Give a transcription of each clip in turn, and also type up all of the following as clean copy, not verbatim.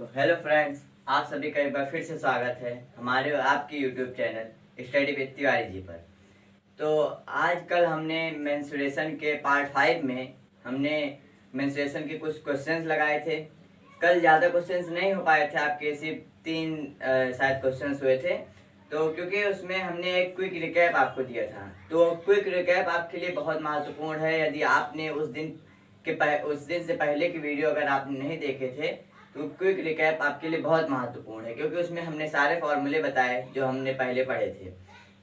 तो hello friends, आप सभी का एक बार फिर से स्वागत है हमारे आपके YouTube channel study with Tiwari ji पर। तो आज कल हमने मेंस्ट्रुएशन के पार्ट 5 में हमने मेंस्ट्रुएशन के कुछ क्वेश्चंस लगाए थे। कल ज़्यादा क्वेश्चंस नहीं हो पाए थे, आपके सिर्फ 3 शायद क्वेश्चंस हुए थे। तो क्योंकि उसमें हमने एक क्विक रिकैप आपको दिया था, तो क्विक रिकैप आपके लिए बहुत महत्वपूर्ण है। यदि आपने उस दिन से पहले की वीडियो अगर आपने नहीं देखे थे तो क्विक रिकैप आपके लिए बहुत महत्वपूर्ण है, क्योंकि उसमें हमने सारे फॉर्मूले बताए जो हमने पहले पढ़े थे।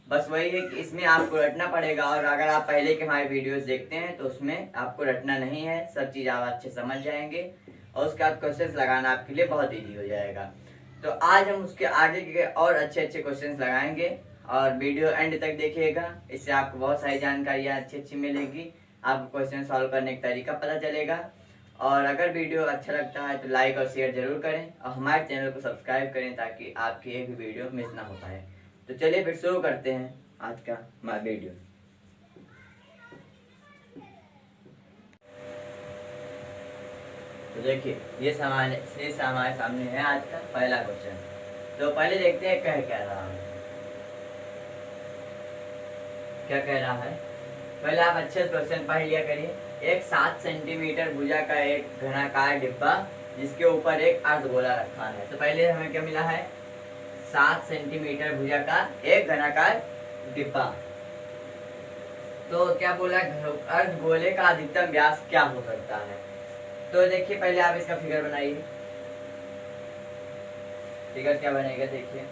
बस वही है कि इसमें आपको रटना पड़ेगा, और अगर आप पहले के हमारे वीडियोस देखते हैं तो उसमें आपको रटना नहीं है, सब चीज़ आप अच्छे समझ जाएंगे और उसके बाद क्वेश्चंस लगाना आपके लिए बहुत ईजी हो जाएगा। तो आज हम उसके आगे के और अच्छे अच्छे क्वेश्चंस लगाएंगे और वीडियो एंड तक देखिएगा। इससे आपको बहुत सारी जानकारियाँ अच्छी अच्छी मिलेगी, आपको क्वेश्चन सॉल्व करने का तरीका पता चलेगा। और अगर वीडियो अच्छा लगता है तो लाइक और शेयर जरूर करें और हमारे चैनल को सब्सक्राइब करें ताकि आपकी एक भी वीडियो मिस ना हो पाए। तो चलिए फिर शुरू करते हैं आज का हमारा वीडियो। तो देखिए ये हमारे सामने है आज का पहला क्वेश्चन। तो पहले देखते हैं क्या रहा है, क्या कह रहा है। पहले आप अच्छे से क्वेश्चन पढ़ लिया करिए। एक 7 सेंटीमीटर भुजा का एक घनाकार डिब्बा जिसके ऊपर एक अर्धगोला रखा है। तो पहले हमें क्या मिला है, 7 सेंटीमीटर भुजा का एक घनाकार डिब्बा। तो क्या बोला, अर्धगोले का अधिकतम व्यास क्या हो सकता है। तो देखिए पहले आप इसका फिगर बनाइए। फिगर क्या बनेगा देखिए।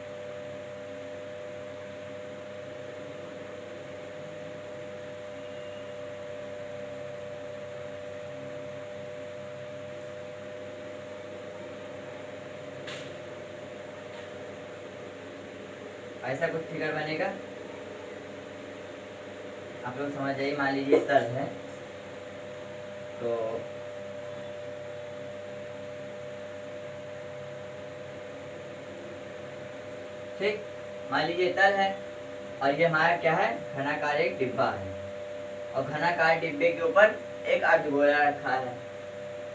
ऐसा कुछ फिगर बनेगा, आप लोग समझ जाइए। मान लीजिए तल है, तो ठीक, मान लीजिए तल है और ये हमारा क्या है, घनाकार एक डिब्बा है और घनाकार डिब्बे के ऊपर एक अर्धगोला रखा है।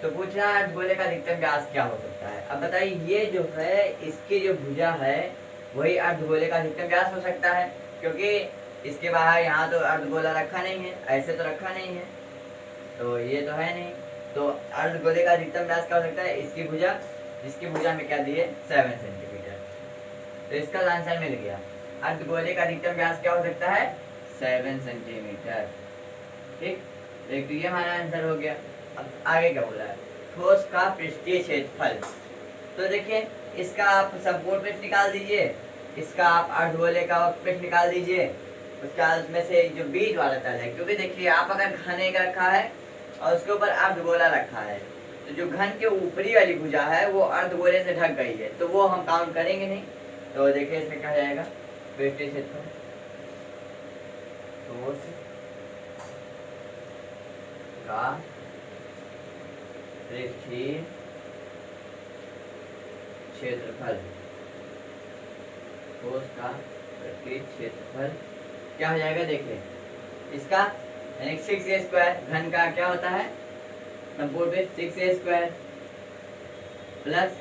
तो पूछ रहा है अर्धगोले का अधिकतम व्यास क्या हो सकता है। अब बताइए, ये जो है इसकी जो भुजा है वही अर्धगोले का अधिकतम व्यास हो सकता है, क्योंकि इसके बाहर यहाँ तो अर्धगोला रखा नहीं है, ऐसे तो रखा नहीं है, तो ये तो है नहीं। तो अर्धगोले का अधिकतम व्यास क्या हो सकता है, इसकी भुजा, जिसकी भुजा में क्या दिए 7 सेंटीमीटर। तो इसका आंसर मिल गया। अर्धगोले का अधिकतम व्यास क्या हो सकता है, 7 सेंटीमीटर। ठीक, तो ये हमारा आंसर हो गया। अब आगे क्या बोला है, ठोस का पृष्ठीय क्षेत्रफल। तो देखिए इसका आप संपूर्ण पृष्ठ निकाल दीजिए, इसका आप अर्धगोले का पृष्ठ निकाल दीजिए, उसका उसमें से जो बीच वाला तल है, क्योंकि देखिए आप अगर घने का रखा है और उसके ऊपर अर्धगोला रखा है, तो जो घन के ऊपरी वाली भुजा है वो अर्धगोले से ढक गई है, तो वो हम काउंट करेंगे नहीं। तो देखिए इसमें क्या जाएगा, पृष्ठीय क्षेत्रफल ठोस का पृष्ठीय क्षेत्रफल, ठोस का पृष्ठीय क्षेत्रफल क्या हो जाएगा, देखिए इसका यानी 6a² घन का क्या होता है, संपूर्ण पृष्ठ 6a² प्लस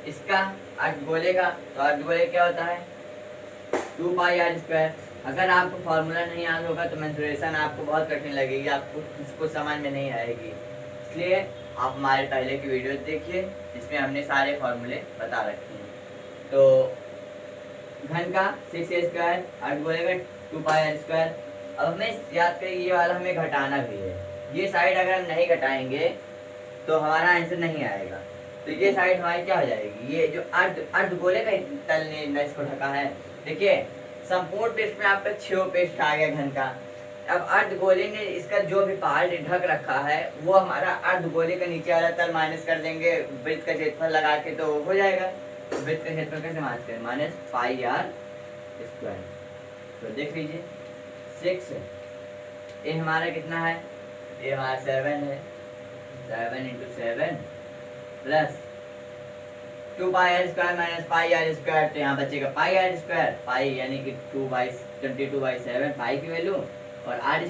इसका अर्धगोले का, तो अर्धगोले क्या होता है 2πr²। अगर आपको फॉर्मूला नहीं याद होगा तो मेंस्ट्रुएशन आपको बहुत कठिन लगेगी, आपको इसको समझ में नहीं आएगी। इसलिए आप हमारे पहले की वीडियो देखिए, जिसमें हमने सारे फॉर्मूले बता रखे हैं। तो घन का 6a², अर्धगोले का 2πr²। अब हमें याद करिए ये वाला हमें घटाना भी है, ये साइड अगर हम नहीं घटाएंगे तो हमारा आंसर नहीं आएगा। तो ये साइड हमारी क्या हो जाएगी, ये जो अर्धगोले का तल ने इसको ढका है। देखिए संपूर्ण पृष्ठ में आपका 6 पृष्ठ आ गया घन का। अब अर्धगोले ने इसका जो भी पार्ट ढक रखा है वो हमारा अर्धगोले का नीचे वाला तल माइनस कर देंगे, वृत्त का क्षेत्रफल लगा के तो हो जाएगा। वृत्त का क्षेत्रफल कैसे माइनस करें, -πr²। तो देख लीजिए 6 ये हमारा कितना है, ये हमारा 7 है, 7 × 7 प्लस 2πr² - πr²। तो यहाँ बचेगा πr², पाई यानी कि 22/7 पाई की वैल्यू, और r²।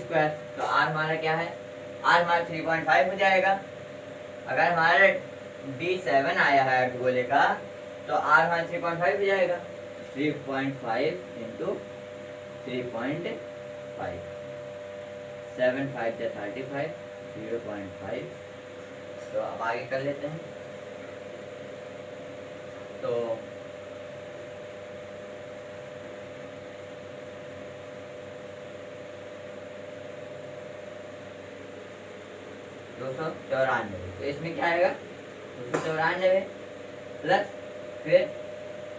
तो r हमारा क्या है, r हमारा 3.5 हो जाएगा। अगर हमारे D7 आया है अर्धगोले का, तो R मान 3.5 हो जाएगा। 3.5 इंटू 3.5, 7 5 जा 35, 0.5। तो अब आगे कर लेते हैं। तो दो सौ चौरानवे, तो इसमें क्या आएगा 294 प्लस फिर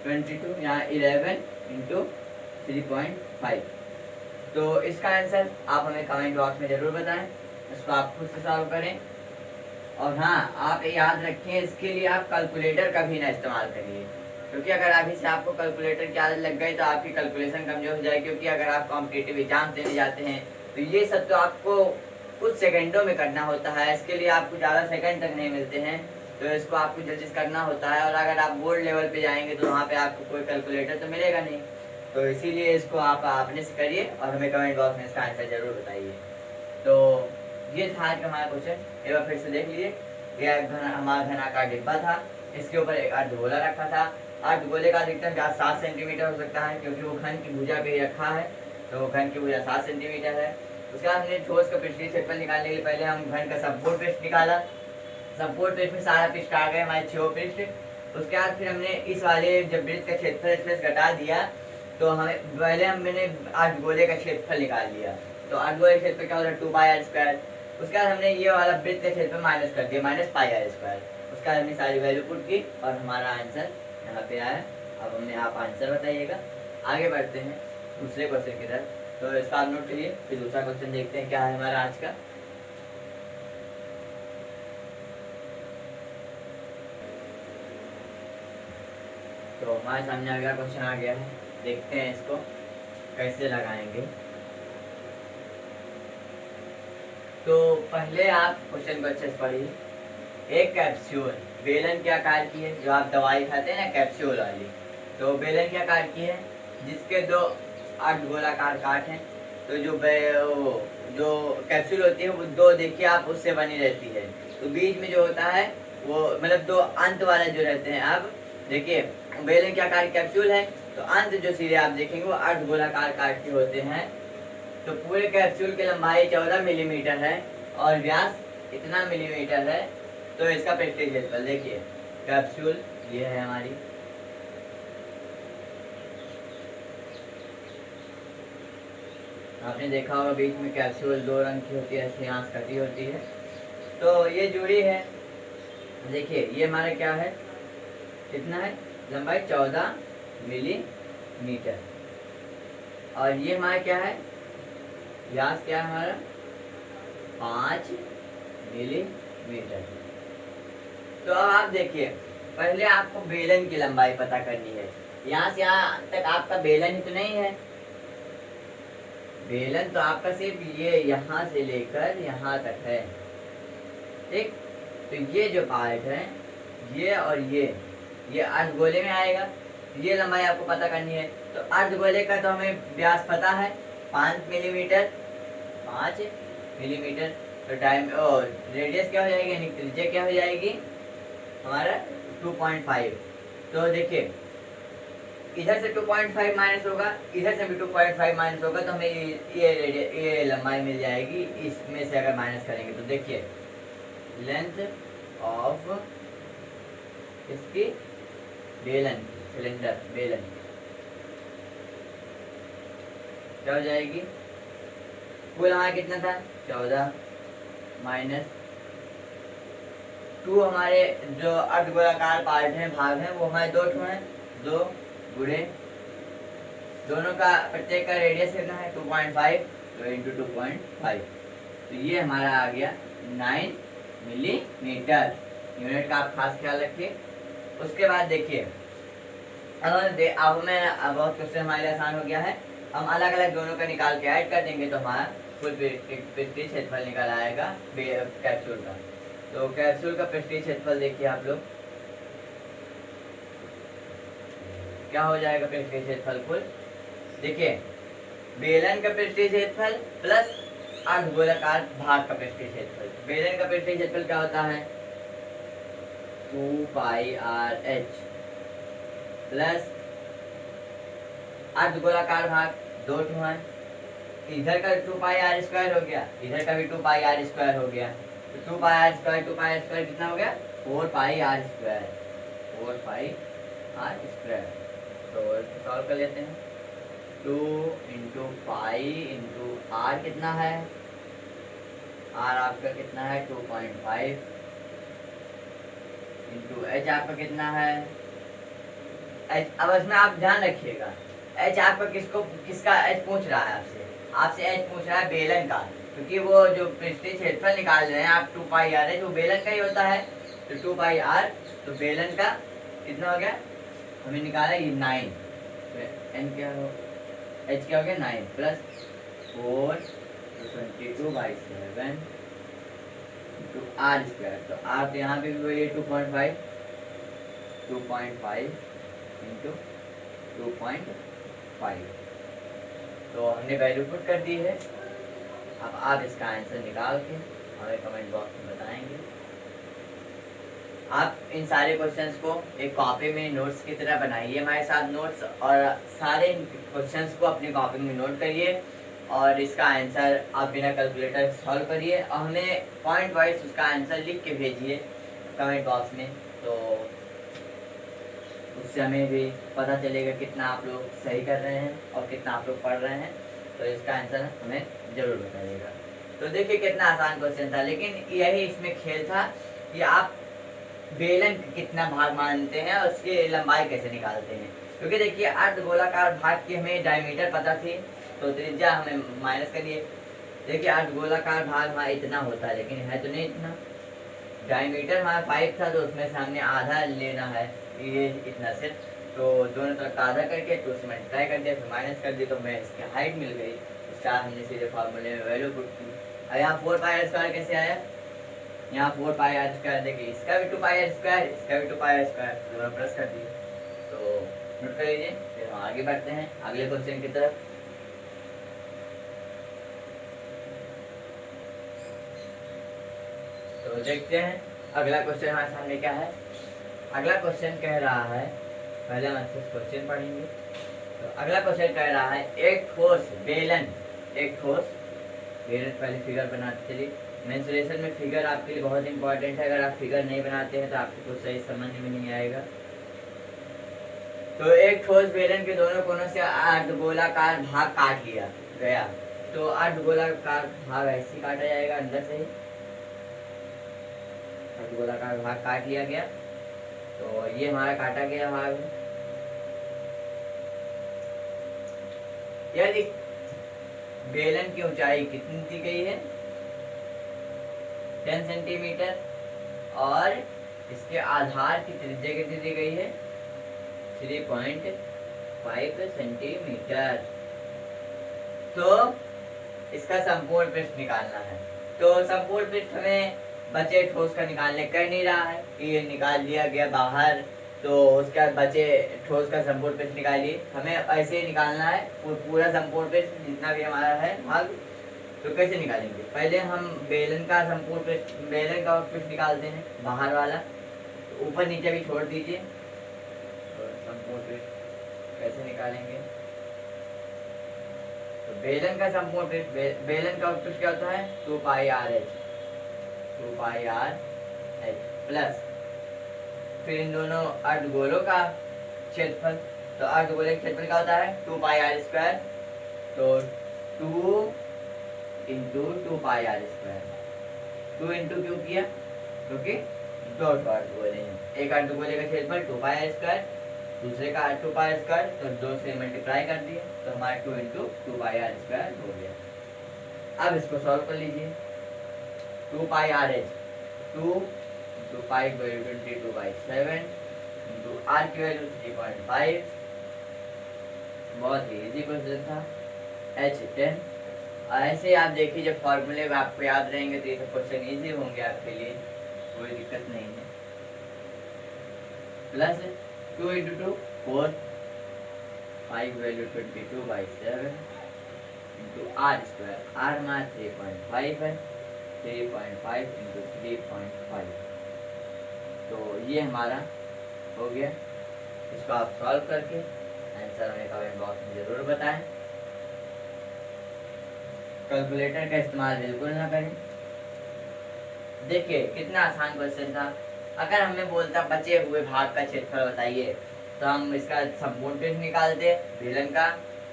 22 यहाँ 11 इंटू 3.5। तो इसका आंसर आप हमें कमेंट बॉक्स में ज़रूर बताएं, इसको आप खुद से सॉल्व करें। और हाँ, आप याद रखें, इसके लिए आप कैलकुलेटर का भी ना इस्तेमाल करिए, क्योंकि अगर अभी से आपको कैलकुलेटर की आदत लग गई तो आपकी कैलकुलेशन कमज़ोर हो जाएगी। क्योंकि अगर आप कॉम्पिटिटिव एग्जाम देने जाते हैं तो ये सब तो आपको कुछ सेकंडों में करना होता है, इसके लिए आपको ज़्यादा सेकंड तक नहीं मिलते हैं, तो इसको आपको जल्दी से करना होता है। और अगर आप बोर्ड लेवल पे जाएंगे तो वहाँ पे आपको कोई कैलकुलेटर तो मिलेगा नहीं, तो इसीलिए इसको आप अपने से करिए और हमें कमेंट बॉक्स में इसका आंसर ज़रूर बताइए। तो ये था आज का हमारा क्वेश्चन, एक बार फिर से देख लीजिए। यह हमारा घना का डिब्बा था, इसके ऊपर एक अर्धगोला रखा था। अर्धगोले का अधिकतम व्यास 7 सेंटीमीटर हो सकता है, क्योंकि वो घन की भुजा पे ही रखा है, तो घन की भुजा 7 सेंटीमीटर है। उसके बाद हमने ठोस का पृष्ठीय क्षेत्रफल निकालने के लिए पहले हम घन का सपोर्ट पृष्ठ निकाला। सपोर्ट पृष्ठ में सारा पृष्ठ आ गए हमारे 6 पृष्ठ। उसके बाद फिर हमने इस वाले जब वृत्त का क्षेत्रफल इसमें से घटा दिया, तो हमें पहले मैंने अर्धगोले का क्षेत्रफल निकाल लिया। तो अर्धगोले का क्षेत्रफल क्या होता है 2πr²। उसके बाद हमने ये वाला वृत्त का क्षेत्रफल माइनस कर दिया, -πr²। उसके बाद हमने सारी वैल्यू पुट की और हमारा आंसर यहाँ पे आया। अब हमने आप आंसर बताइएगा। आगे बढ़ते हैं दूसरे क्वेश्चन की तरफ। तो इसका आप नोट करिए, फिर दूसरा क्वेश्चन देखते हैं क्या है हमारा आज का। तो हमारे सामने अगला क्वेश्चन आ गया है, देखते हैं इसको कैसे लगाएंगे। तो पहले आप क्वेश्चन को अच्छे से पढ़िए। एक कैप्सूल बेलन के आकार की है, जो आप दवाई खाते हैं ना कैप्सूल वाली, तो बेलन के आकार की है, जिसके दो अर्धगोलाकार काट हैं। तो जो कैप्सूल होती है वो दो देखिए आप उससे बनी रहती है, तो बीच में जो होता है वो मतलब दो अंत वाले जो रहते हैं। अब देखिए बेलन के आकार की कैप्सूल है, तो अंत जो सिरे आप देखेंगे वो अर्धगोलाकार काट के होते हैं। तो पूरे कैप्सूल की लंबाई 14 मिलीमीटर है और व्यास इतना मिलीमीटर है। तो इसका पृष्ठीय क्षेत्रफल देखिए, कैप्सूल ये है हमारी, आपने देखा होगा बीच में कैप्सूल दो रंग की होती है, सियांस कटी होती है। तो ये जुड़ी है, देखिए ये हमारा क्या है, कितना है लंबाई 14 मिलीमीटर, और ये हमारा क्या है व्यास क्या है हमारा 5 मिलीमीटर। तो अब आप देखिए, पहले आपको बेलन की लंबाई पता करनी है। यहाँ से यहाँ तक आपका बेलन ही तो नहीं है, बेलन तो आपका सिर्फ ये यहाँ से लेकर यहाँ तक है, ठीक। तो ये जो पार्ट है ये और ये अर्धगोले में आएगा, ये लंबाई आपको पता करनी है। तो अर्धगोले का तो हमें व्यास पता है 5 मिलीमीटर, 5 मिलीमीटर। तो टाइम और रेडियस क्या हो जाएगी, यानी त्रिज्या क्या हो जाएगी हमारा 2.5। तो देखिए इधर से 2.5 माइनस होगा, इधर से भी 2.5 माइनस होगा, तो हमें ये लंबाई मिल जाएगी। इसमें से अगर माइनस करेंगे तो देखिए लेंथ ऑफ इसकी बेलन, सिलेंडर बेलन क्या हो जाएगी, कुल हमारा कितना था 14 माइनस 2, हमारे जो अर्धगोलाकार पार्ट हैं भाग हैं वो हमारे 2 हैं, 2 गुणे दोनों का प्रत्येक का रेडियस कितना है 2.5, तो इंटू 2.5, तो ये हमारा आ गया 9 मिलीमीटर। यूनिट का आप खास ख्याल रखिए। उसके बाद देखिए अब बहुत क्वेश्चन हमारे लिए आसान हो गया है। हम अलग अलग दोनों का निकाल के ऐड कर देंगे तो हमारा कुल पृष्ठीय क्षेत्रफल निकल आएगा कैप्सूल का। तो कैप्सूल का पृष्ठीय क्षेत्रफल देखिए आप लोग क्या हो जाएगा, पृष्ठीय क्षेत्रफल कुल देखिए बेलन का पृष्ठीय क्षेत्रफल प्लस अर्धगोलाकार भाग का पृष्ठीय क्षेत्रफल। बेलन का पृष्ठीय क्षेत्रफल क्या होता है 2πr/h प्लस अर्धगोलाकार भाग 2 है, इधर का 2πr² हो गया, इधर का भी 2πr² हो गया, तो 2πr² कितना हो गया 4πr², 4πr²। तो इसको सॉल्व कर लेते हैं। 2 इंटू पाई इंटू आर कितना है, आर आपका कितना है 2.5 इंटू एच आपका कितना है एच। अब इसमें आप ध्यान रखिएगा एच आपका किसका एच पूछ रहा है आपसे एच पूछ रहा है बेलन का, क्योंकि वो जो पृष्ठीय क्षेत्रफल निकाल रहे हैं आप 2πr है जो बेलन का ही होता है, तो 2πr तो बेलन का कितना हो गया हमें निकाला ये 9, एन क्या हो एच क्या हो गया 9 प्लस 4 22/7 इंटू r², तो r तो यहाँ पे भी वही 2.5 इंटू 2.5, तो हमने वैल्यू पुट कर दी है। अब आप इसका आंसर निकाल के हमें कमेंट बॉक्स में बताएंगे। आप इन सारे क्वेश्चंस को एक कॉपी में नोट्स की तरह बनाइए हमारे साथ नोट्स, और सारे क्वेश्चंस को अपनी कॉपी में नोट करिए और इसका आंसर आप बिना कैलकुलेटर सॉल्व करिए और हमें पॉइंट वाइज उसका आंसर लिख के भेजिए कमेंट बॉक्स में, तो उससे हमें भी पता चलेगा कितना आप लोग सही कर रहे हैं और कितना आप लोग पढ़ रहे हैं, तो इसका आंसर हमें ज़रूर बताइएगा। तो देखिए कितना आसान क्वेश्चन था, लेकिन यही इसमें खेल था कि आप बेलन कितना भाग मानते हैं और उसकी लंबाई कैसे निकालते हैं, क्योंकि देखिए अर्धगोलाकार भाग की हमें डायमीटर पता थी तो त्रिज्या हमें माइनस करिए। देखिए अर्धगोलाकार भाग हमारा इतना होता है लेकिन है तो नहीं इतना, डायमीटर हमारा 5 था तो उसमें से हमने आधा लेना है, ये इतना सिर्फ, तो दोनों तरफ आधा करके तो उसमें मल्टीप्लाई कर दिया, फिर माइनस कर दिया, तो हमें इसकी हाइट मिल गई, उसका हमने सीधे फार्मूले में वैल्यू पुट की। अब यहाँ 4πr² कैसे आया, यहाँ 4πr², देखिए इसका भी 2πr², इसका भी 2πr², दोनों प्लस कर दिए, तो नोट कर लीजिए। फिर हम आगे बढ़ते हैं अगले क्वेश्चन की तरफ। तो देखते हैं अगला क्वेश्चन हमारे सामने क्या है। अगला क्वेश्चन कह रहा है, पहले हम अच्छे क्वेश्चन पढ़ेंगे। तो अगला क्वेश्चन कह रहा है एक ठोस बेलन पहले फिगर बनाते चलिए। मेंसुरेशन में फिगर आपके लिए बहुत इंपॉर्टेंट है, अगर आप फिगर नहीं बनाते हैं तो आपको कुछ सही समझ में नहीं आएगा। तो एक ठोस बेलन के दोनों कोनों से अर्धगोलाकार भाग काट लिया गया, तो अर्धगोलाकार भाग ऐसे काटा जाएगा, अंदर से ही अर्धगोलाकार भाग काट लिया गया, तो ये हमारा काटा गया भाग है। यदि बेलन की ऊंचाई कितनी दी गई है 10 सेंटीमीटर और इसके आधार की त्रिज्या कितनी दी गई है 3.5 सेंटीमीटर, तो इसका संपूर्ण पृष्ठ निकालना है। तो संपूर्ण पृष्ठ हमें बचे ठोस का निकालने कर नहीं रहा है, ये निकाल लिया गया बाहर, तो उसका बचे ठोस का संपूर्ण पृष्ठ निकालिए। हमें ऐसे ही निकालना है पूरा संपूर्ण पृष्ठ जितना भी हमारा है भाग। तो कैसे निकालेंगे, पहले हम बेलन का संपूर्ण पृष्ठ, बेलन का पृष्ठ निकालते हैं बाहर वाला, तो ऊपर नीचे भी छोड़ दीजिए। तो संपूर्ण पृष्ठ कैसे निकालेंगे, तो बेलन का संपूर्ण पृष्ठ, बेलन का पृष्ठ क्या होता है 2πr/h प्लस फिर इन दोनों अर्धगोलों का क्षेत्रफल, तो अर्धगोले का क्षेत्रफल क्या होता है 2πr², तो 2 इंटू 2πr², 2 इंटू क्यों किया, क्योंकि दो अर्धगोले हैं, एक अर्धगोले का क्षेत्रफल 2πr², दूसरे का 2πr², तो 2 से मल्टीप्लाई कर दिए, तो हमारा 2 इंटू 2πr² हो गया। अब इसको सॉल्व कर लीजिए। 2πr/h 2 into pi value 22/7 into r की वैल्यू 3.5, बहुत ही इजी क्वेश्चन था। h 10, ऐसे ही आप देखिए जब फॉर्मूले आपको याद रहेंगे तो ये सब क्वेश्चन इजी होंगे आपके लिए, कोई दिक्कत नहीं है। Plus 2 into 2 4, pi value 22/7 into r², r हमारा 3.5 है, 3.5 into 3.5, तो तो ये हमारा हो गया। इसको आप सॉल्व करके आंसर हमें कमेंट बॉक्स में ज़रूर बताएं। कैलकुलेटर का इस्तेमाल बिल्कुल ना करें। देखिए कितना आसान क्वेश्चन था। अगर हमें बोलता बचे हुए भाग का क्षेत्रफल बताइए, तो हम इसका संपूर्ण पृष्ठ निकालते बेलन का,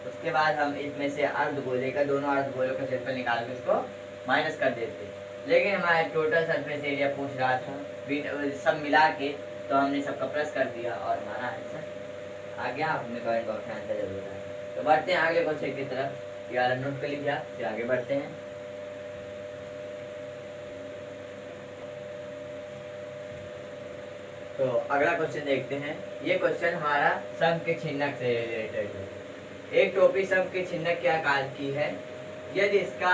उसके बाद हम इसमें से अर्धगोले का, दोनों अर्धगोलों का क्षेत्रफल निकाल के उसको माइनस कर देते। लेकिन हमारा टोटल सरफेस एरिया पूछ रहा था सब मिला के, तो हमने सबका प्लस कर दिया और हमारा आंसर आ गया। आपने कमेंट बॉक्स में आंसर जरूर आया। तो बढ़ते हैं अगले क्वेश्चन की तरफ। यार नोट कर लीजिए आप, फिर आगे बढ़ते हैं। तो अगला क्वेश्चन देखते हैं। ये क्वेश्चन हमारा शंख के छिन्नक से रिलेटेड है। एक टोपी शंख के छिन्नक के आकार की है। यदि इसका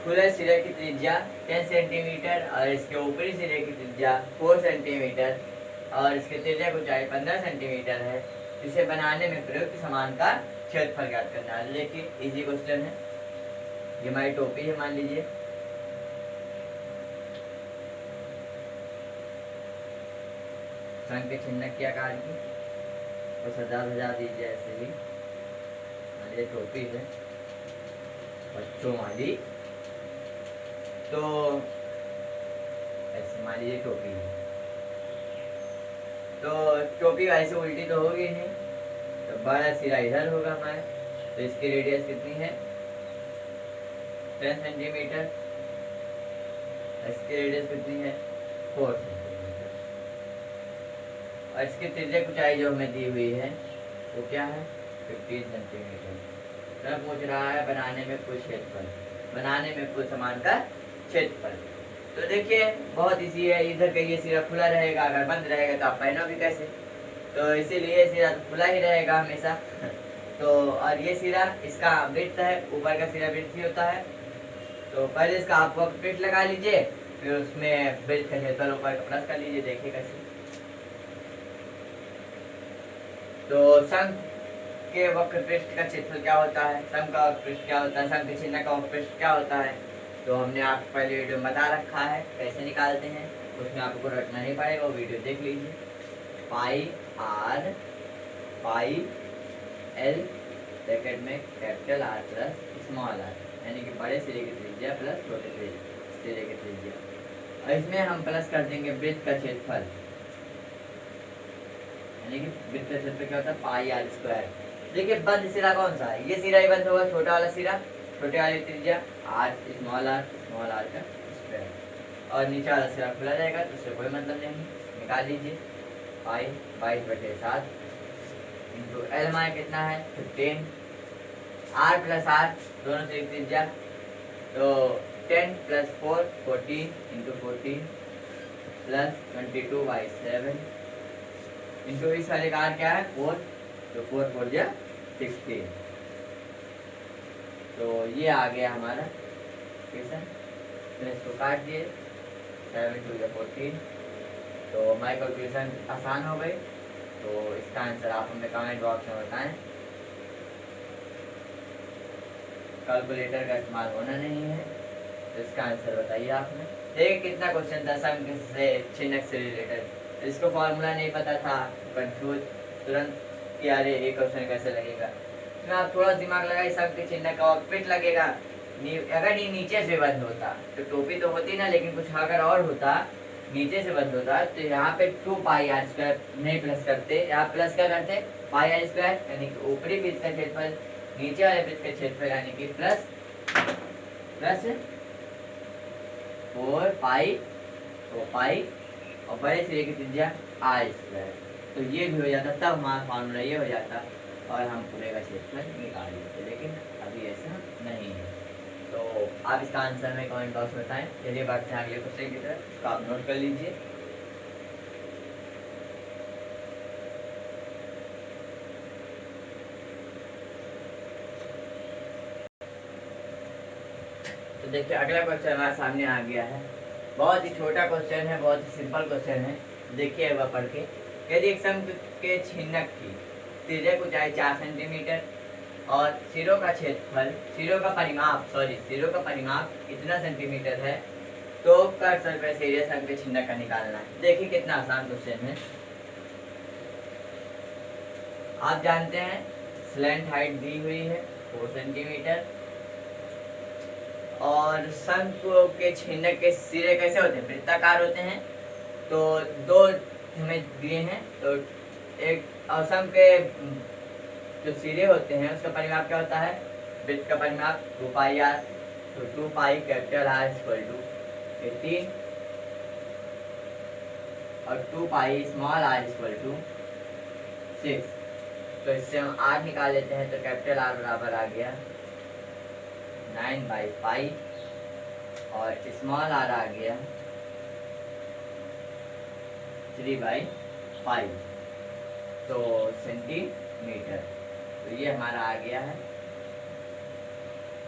खुले सिरे की त्रिज्या 10 सेंटीमीटर और इसके ऊपरी सिरे की त्रिज्या 4 सेंटीमीटर और इसके त्रिज्या की ऊंचाई 15 सेंटीमीटर है, इसे बनाने में प्रयुक्त सामान का क्षेत्रफल ज्ञात करना है। देखिए इजी क्वेश्चन है। ये हमारी टोपी है, मान लीजिए। शंख के छिन्नक के आकार की और सजा दीजिए ऐसे ही। मान टोपी है बच्चों वाली, तो ऐसे मान लीजिए टोपी है। तो टोपी ऐसे उल्टी तो होगी नहीं, तो बड़ा सिरा इधर होगा हमारे। तो इसकी रेडियस कितनी है? 10 सेंटीमीटर। इसकी रेडियस कितनी है? 4 सेंटीमीटर। और इसकी त्रिज्या ऊंचाई जो हमें दी हुई है वो क्या है? 15 सेंटीमीटर। तो पूछ रहा है बनाने में कुल क्षेत्रफल, बनाने में कुल सामान का क्षेत्रफल। तो देखिए बहुत इजी है। इधर का ये सिरा खुला रहेगा, अगर बंद रहेगा तो आप पहनोगे कैसे? तो इसीलिए सिरा तो खुला ही रहेगा हमेशा। तो और ये सिरा इसका वृत्त है, ऊपर का सिरा वृत्त ही होता है। तो पहले इसका आप वक्रपृष्ठ लगा लीजिए, फिर उसमें वृत्त का क्षेत्रफल ऊपर का प्लस कर लीजिए। देखिए कैसे। तो शंख के वक्रपृष्ठ का क्षेत्रफल क्या होता है? शंख का वक्रपृष्ठ क्या होता है? शंख के छिन्नक का वक्रपृष्ठ क्या होता है? तो हमने आपको पहले वीडियो में बता रखा है कैसे निकालते हैं, उसमें आपको रटना नहीं पड़ेगा, वो वीडियो देख लीजिए। Pi R pi L bracket में capital R plus small R, यानी कि बड़े सिरे की त्रिज्या प्लस छोटे सिरे की त्रिज्या। और इसमें हम प्लस कर देंगे वृत्त का क्षेत्रफल, यानी कि वृत्त का क्षेत्रफल क्या होता है? पाई आर स्क्वायर। देखिए बंद सिरा कौन सा है? ये सिरा ही बंद होगा, छोटा वाला सिरा, छोटे वाली त्रिज्या आर स्मॉल आर का स्क्वायर। और नीचे वाला सिरा खुला रहेगा, तो उससे कोई मतलब नहीं, निकाल लीजिए। पाई 22/7 इंटू एल हमारा कितना है? 15। आर प्लस आर दोनों से त्रिज्या, तो 10 + 4 14 इंटू 14 प्लस 22/7 इंटू इस वाले का आर क्या है? 4, तो 4 4 जा 16। तो ये आ गया हमारा क्वेश्चन। तो इसको काट दिए, 7 2 जा 14। तो हमारी कैलकुलेशन आसान हो गई। तो इसका आंसर आप हमें कमेंट बॉक्स में बताएं। कैलकुलेटर का इस्तेमाल होना नहीं है, तो इसका आंसर बताइए आपने। देखिए कितना क्वेश्चन था शंख से छिन्नक से रिलेटेड। इसको फॉर्मूला नहीं पता था, कंफ्यूज तुरंत कि अरे ये क्वेश्चन कैसे लगेगा। इसमें आप थोड़ा दिमाग लगाइए। शंख के छिन्नक का वक्रपृष्ठ लगेगा। अगर ये नीचे से बंद होता तो टोपी तो होती ना, लेकिन कुछ अगर और होता, नीचे से बंद होता, तो यहाँ पे 2 पाई आर स्क्वायर नहीं प्लस करते, यहाँ प्लस क्या करते? पाई आर स्क्वायर, यानी कि ऊपरी वृत्त का क्षेत्रफल नीचे वाले वृत्त का क्षेत्रफल, यानी कि प्लस 4 पाई, तो पाई और बड़े सिरे की त्रिज्या आर स्क्वायर। तो ये भी हो जाता, तब हमारा फॉर्मूला ये हो जाता और हम पूरे का क्षेत्रफल निकाल लेते, लेकिन अभी ऐसा नहीं है। तो आप इसका आंसर में कमेंट बॉक्स में बताएं। चलिए बढ़ते हैं अगले क्वेश्चन की तरफ, इसको आप नोट कर लीजिए। तो देखिए अगला क्वेश्चन हमारे सामने आ गया है। बहुत ही छोटा क्वेश्चन है, बहुत ही सिंपल क्वेश्चन है। देखिए वह पढ़ के। यदि एक शंख के छिन्नक की त्रिज्या की ऊंचाई 4 सेंटीमीटर और सिरों का क्षेत्रफल, सिरों का परिमाप इतना सेंटीमीटर है, तो कर्व सरफेस एरिया सबके छिन्नक का निकालना है। देखिए कितना आसान क्वेश्चन है। आप जानते हैं स्लैंट हाइट दी हुई है 4 सेंटीमीटर, और शंकु के छिन्नक के सिरे कैसे होते हैं, वृत्ताकार होते हैं। तो दो हमें दिए हैं, तो एक असम के जो सिरे होते हैं उसका परिमाप क्या होता है, वृत्त का परिमाप 2 पाई आर। तो 2 pi capital R equal to 18 और 2 pi small R equal to 6। तो इससे हम आर निकाल लेते हैं, तो कैपिटल आर बराबर आ गया 9/पाई और स्मॉल आर आ गया 3/पाई, तो सेंटीमीटर। तो ये हमारा आ गया है,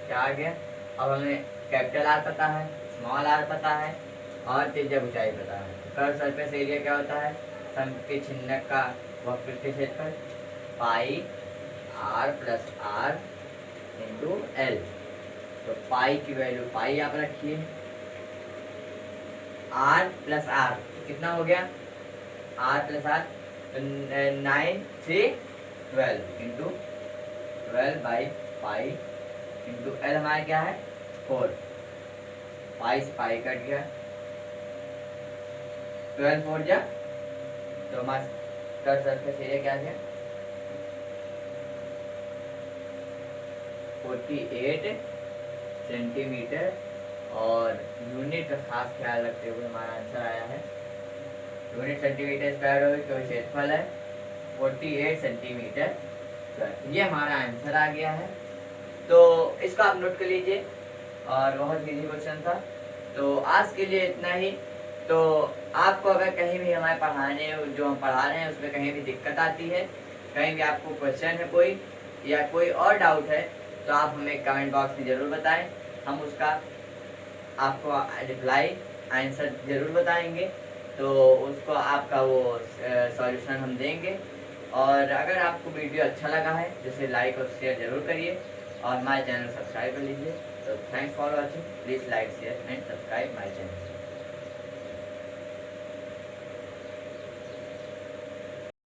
क्या आ गया। अब हमें कैपिटल आर पता है, स्मॉल आर पता है और त्रिज्या ऊंचाई पता है। कर्व सरफेस एरिया क्या होता है, शंकु के छिन्नक का वक्रता क्षेत्रफल pi R plus R into L. तो पाई की वैल्यू पाई आप रखिए, आर प्लस आर कितना हो गया, आर प्लस आर 9 3 12 इंटू 12/पाई इंटू एल हमारा क्या है 4। पाई से पाई कट गया, 12 4 जा, तो हमारा कर्व सरफेस एरिया क्या गया 48 सेंटीमीटर। और यूनिट का खास ख्याल रखते हुए हमारा आंसर आया है, यूनिट सेंटीमीटर स्क्वायर होगी क्योंकि क्षेत्रफल है 48 सेंटीमीटर स्क्वायर। ये हमारा आंसर आ गया है। तो इसको आप नोट कर लीजिए, और बहुत इजी क्वेश्चन था। तो आज के लिए इतना ही। तो आपको अगर कहीं भी हमारे पढ़ाने जो हम पढ़ा रहे हैं उसमें कहीं भी दिक्कत आती है, कहीं भी आपको क्वेश्चन है कोई या कोई और डाउट है, तो आप हमें कमेंट बॉक्स में ज़रूर बताएं। हम उसका आपको रिप्लाई आंसर ज़रूर बताएंगे, तो उसको आपका वो सॉल्यूशन हम देंगे। और अगर आपको वीडियो अच्छा लगा है जैसे लाइक और शेयर ज़रूर करिए, और हमारे चैनल सब्सक्राइब कर लीजिए। तो thanks for watching, please like share and subscribe my channel.